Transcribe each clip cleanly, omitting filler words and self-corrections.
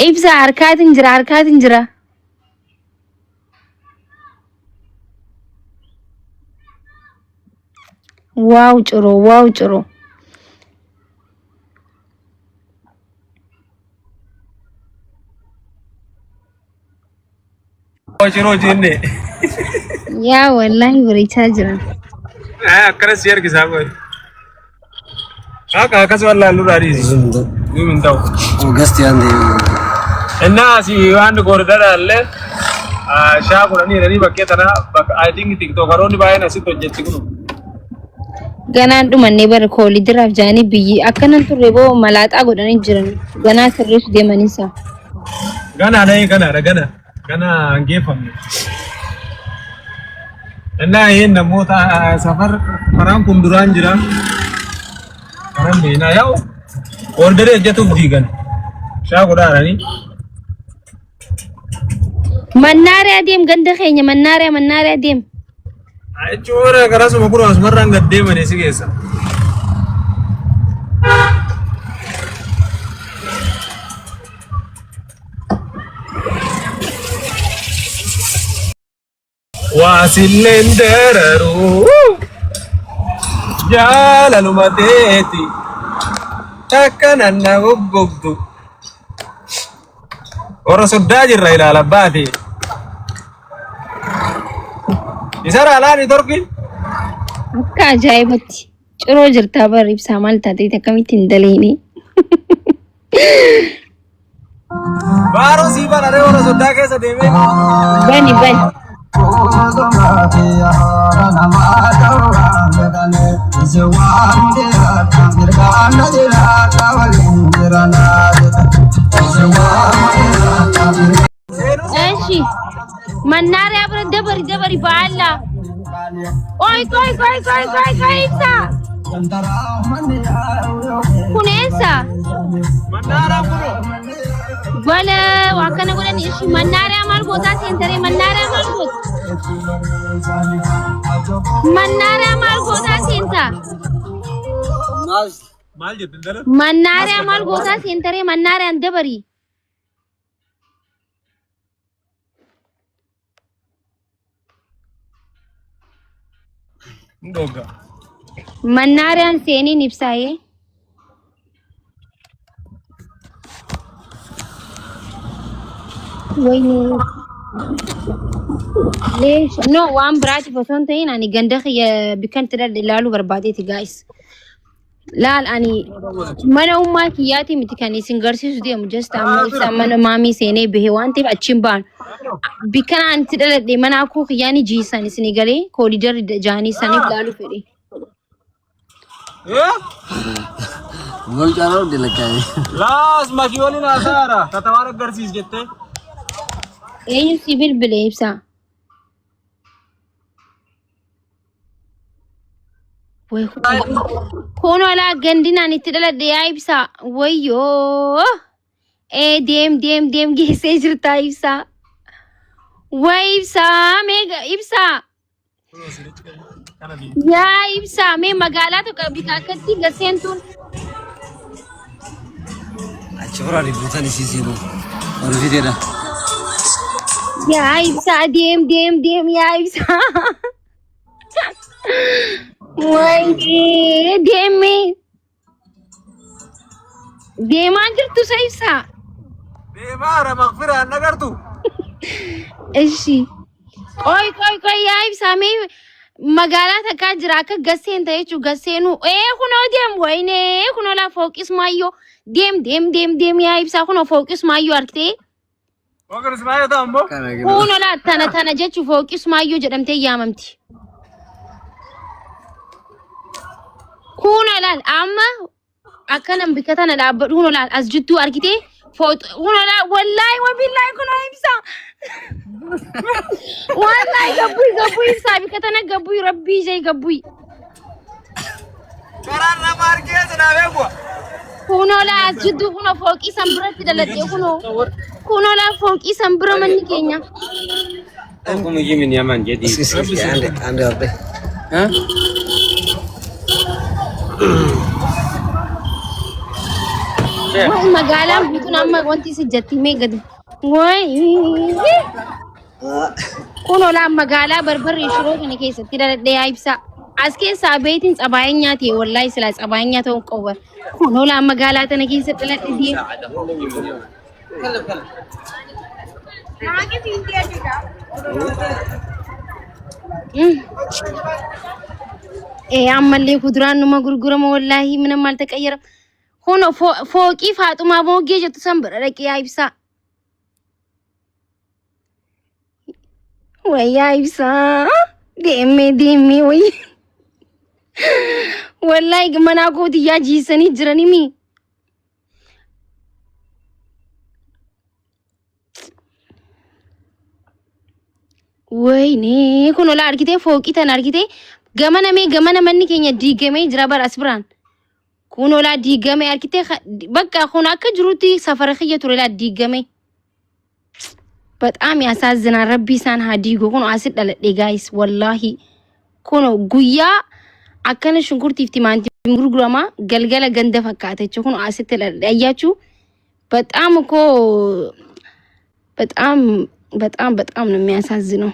Ibsa harkaatiin jira. Waaw ciro. Ciro jenne. Yaa wallahi barichaa jiran. Akkana si argisa boy. Akka akkas wallahi luraadis. Yumin ta'u. August yande. Enna si waan gordara alle. Shaa kudhanii jedhanii bakkee tana I think tiktokaroonni baay'een asitti hojjetti kunu. Ganaan dhumannee bara koolidiraaf jaanii biyyi akkanan turre boo malaaxaa godhanii jiran ganaa sirreessu deemanisa. Gana hangeeffamne. Innaa yeen namoota safar karaan kun duraan jira. Karaan beena yaa'u orderee hojjetuuf diigan. Shaa godhaaranii. Mannaariyaa deem ganda keenya mannaariyaa deem. Achuura karasuma kun asumarraan gad deemanii si keessa. Waasilleen dararu jaalaluma teeti takka nanna goggogdu warra soddaa jirra ilaala baate isara alaani torkin Akka ajaa'ibatti ciroo jirtaa bara ibsaa maal taatee akkamitti hin daleeni. baaroo sii banaree warra soddaa keessa deemee Bani. Eshi mannaariyaa bira dabari baala. Oi ibsa. Kuneessa. mannaara kuno Wala wakana godhan ishi mannaariyaa maal gootaa seentaree mannaariyaa maal gootaa seentaa. maal jettin dala Mannaariyaa maal gootaa seentaree mannaariyaan dabari. ndoga Mannaariyaan seeniin ibsaayee. Wayne. No, waan biraatiif osoo hin ta'in ani ganda kiyya bikkan tidhadhe ilaaluu barbaadeeti guys. Laal ani mana ummaa kiyyaati miti kan isin garsiisu deemu just amma ibsa mana maamii seenee bahee waan ta'eef achiin ba'an. Bikkan ani tidhadhe mana akkoo kiyyaani jiisan isin galee koolidarri jaanii saniif ilaaluu fedhe. Wal jaro dilakay. laas makiyooliin haasaara tatawaan agarsiis jettee Eenyu si bilbile ibsa. Kun wala gandinaan itti dhaladhe yaa ibsa. Wayyoo. Deem geessee jirtaa ibsa. Way ibsa meega ibsa. Yaa ibsa mee magaalaa tokko bika akkatti gaseentuun. Achora ributan isisiru. Orfidera. Yaa ibsa deem yaa ibsa. Way deemee. Deemaa jirtu sa ibsa. deemaara maqfiraan nagartu Ishi. Koy yaa ibsa mee magaalaa takkaa jira akka gaseen ta'e jechuun gaseenuu kunoo deem wayne kunoo laa fooqis maayyoo deem yaa ibsaa kunoo fooqis maayyoo argitee Ogar Ismail ta'ammoo kunoo laa tana jechuun fooqis maayyoo jedhamtee yaamamti. Kunoo laal amma akkanam bika tana dhaabbadhu kunoo laal as juttuu argitee kunoo laal wallaahi wabillahi kunoo ibsaa. Wallahi gabbuy sabi katana gabbuy rabbi jay gabbuy karaan nama argee sinaa beekua kuno la jiddu kuno fooqii sanbiratti daladhe kuno la fooqii sanbira manni keenya Como yimin yaman jadi. Ande apa? Hah? Way magaalaan guutuun amma wanti si jetti mee gadi. Way. Kun olaa magaalaa barbarri shiroo kana keessatti dadhee ibsa. As keessaa beetiin xabaayeen nyaate wallahi sila xabaayeen nyaata on qowwa. Kun olaa magaalaa tana keessatti dadhee. ammallee kuduraan numa gurgurama wallahi mina maal taqayyara. Hono fooqii Faaxumaa Moogee jettu san bira dhaqee ibsa. Wayyaa ibsa. Deemee way. Wallahi mana kooti yaa jiisanii jiranii mi. Wayne kun ola argitee fooqii tan argitee gamana manni keenya diigamee jira bar asbiraan. Kun ola diigamee argitee bakka kun akka jirutti safara khiyya ture la diigamee. በጣም ያሳዝናል። ረቢ ሳን ሀዲጎ ኩኑ አሲድ ደለዴ ጋይስ ወላሂ ኩኑ ጉያ አከነ ሽንኩርት ኢፍቲማንቲ ጉርጉራማ ገልገለ ገንደ ፈካተች ኩኑ አሲድ ደለዴ አያችሁ። በጣም እኮ በጣም ነው የሚያሳዝነው።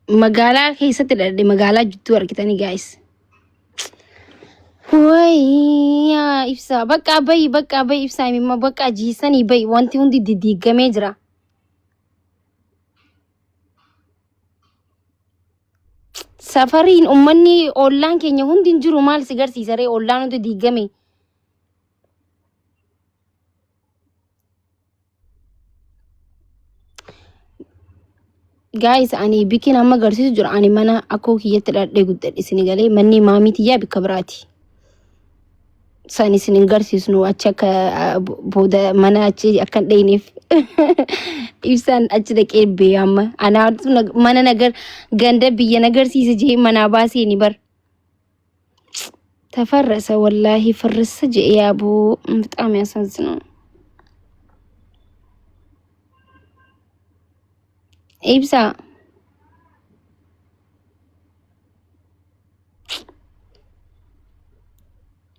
መጋላ ከይሰት ደለዴ መጋላ ጅቱ አርኪተኒ ጋይስ ወይ ያ ኢፍሳ በቃ በይ ኢፍሳ ሚማ በቃ ጂሰኒ በይ ዋንቲ ሁንዲ ዲዲገሜ ጅራ ሰፈሪን ኡመኒ ኦላን ኬኛ ሁንዲ እንጅሩ ማል ሲገርሲሰሬ ኦላን ሁንዲ ዲገሜ ጋይስ አኒ ቢኪን አማ ገርሲሱ ጅራ አኒ መና አኮ ኪየት ዳዴ ጉደዲ ሲኒገሌ መኒ ማሚትያ ቢከብራቲ Sani sinin garsiisnu achi akka booda mana achi akka dheeneef ibsaan achi dhaqee beeyama anaatu mana nagar ganda biyya nagarsiise jee mana baasee ni bar ተፈረሰ ወላሂ ፈረሰ ጀ ያቡ በጣም ያሳዝናል። ኢብሳ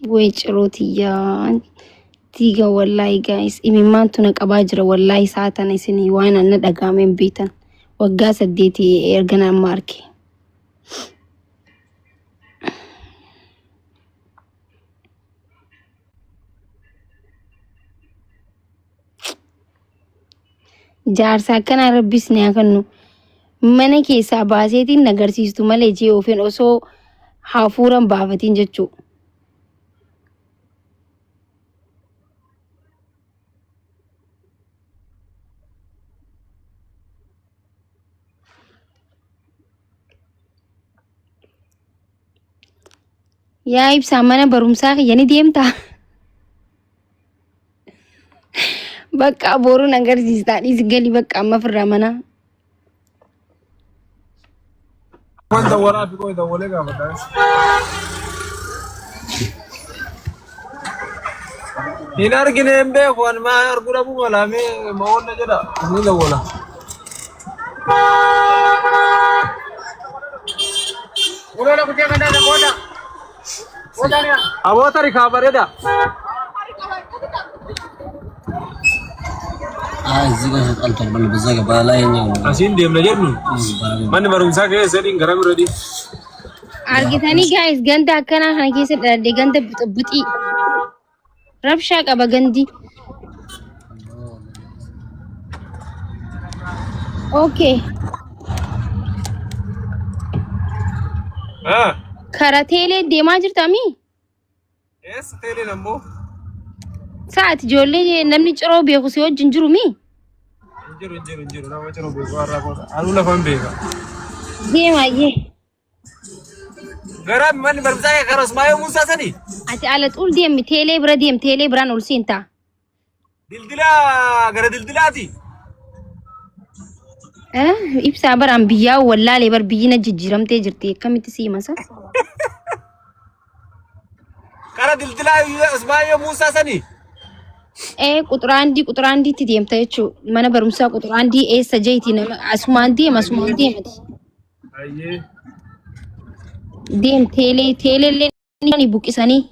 ወይ ጭሮትያ ቲጋ ወላይ ጋይስ ኢሚማንቱ ነቀባ ጅረ ወላይ ሳተነ ሲኒ ዋና ነደጋሜን ቤተን ወጋ ሰዴቲ ኤርገና ማርኪ ጃርሳ ከና ረቢስ ነያከኑ መነ ኬሳ ባሴቲን ነገርሲስቱ መለጂ ኦፌን ኦሶ ሃፉረን ባፈቲን ጀቹ ያ ኢብሳ መነ በሩምሳ የኔ ዲምታ በቃ ቦሩ ነገር ዚስታዲ ዝገሊ በቃ መፍራ መና ወንደ ወራ ቢቆ ደወለጋ በዳስ ይናር ግን እምበ ኮን ማ አርጉረቡ ወላሜ ማወነ ጀዳ ምን ደወላ ወላ ኩቴ ገንዳ ደጎዳ Abota rikabareda. እዚህ ጋር አልተባለ በዛ ጋር ባላየኛው አሲን ደም ነገር ነው ማን ማሩምሳ ከሰዲን ገራም ረዲ አርጊታኒ ጋይስ ገንዳ አከና ከነ ከሰ ደደ ገንዳ ብጥብጢ ረብሻ ቀበ ገንዲ ኦኬ ከራቴሌ ዴማ ጅርታሚ ኤስ ቴሌ ነምቦ ሳት ጆሌ ነምኒ ጭሮ ቤኩ ሲወጅ እንጅሩሚ እንጅሩ ነው ወጭሮ ቤኩ አራቦ አሉ ለፈን ቤካ ዴማዬ ገራም ማን በርብዛዬ ከረስ ማዩ ሙሳ ሰዲ አቲ አለ ጡል ዴም ቴሌ ብረዴም ቴሌ ብራን ኡልሲንታ ድልድላ ገረ ድልድላቲ ኢብሳ በራም ቢያው ወላሌ በር ቢይነ ጅጅረምቴ ጅርቴ ከሚት ሲማሳ ከረ ድልድላ እስማኤ ሙሳ ሰኒ ቁጥር አንዲ ትዲምታቹ ማነ በሩምሳ ቁጥር አንዲ ሰጀይቲ ነመ አስማንዲ መስማንዲ መት አየ ዴም ቴሌ ni buqisanii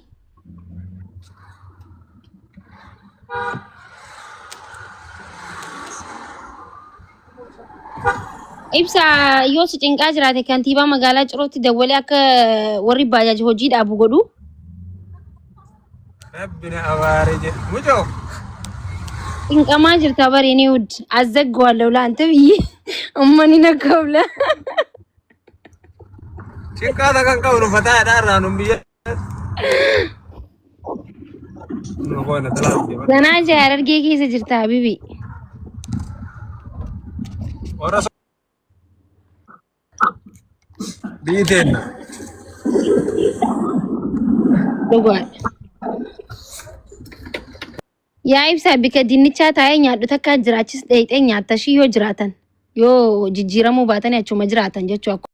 ibsa yoo si cinqaa jiraate kantiibaa magaalaa Cirootti dawwalee akka warri baajaaji hojii dhaabu godhu. Rabbina abaare jedhu mucoo. Cinqamaa jirta baree ni wud azzagwaalew laanta biyyi ummani nakabla. Cinqaata kan qabu fataa dhaarraa nu biyya. Ganaa jaarargee keessa jirta habibi. Ora Biitenna. Dhugaadha. Yaa ibsaa bika dinnichaa taa'ee nyaadhu takka jiraachis dheeyxee nyaatta shii yoo jiraatan yoo jijjiiramuu baatan achuma jiraatan jechuudha.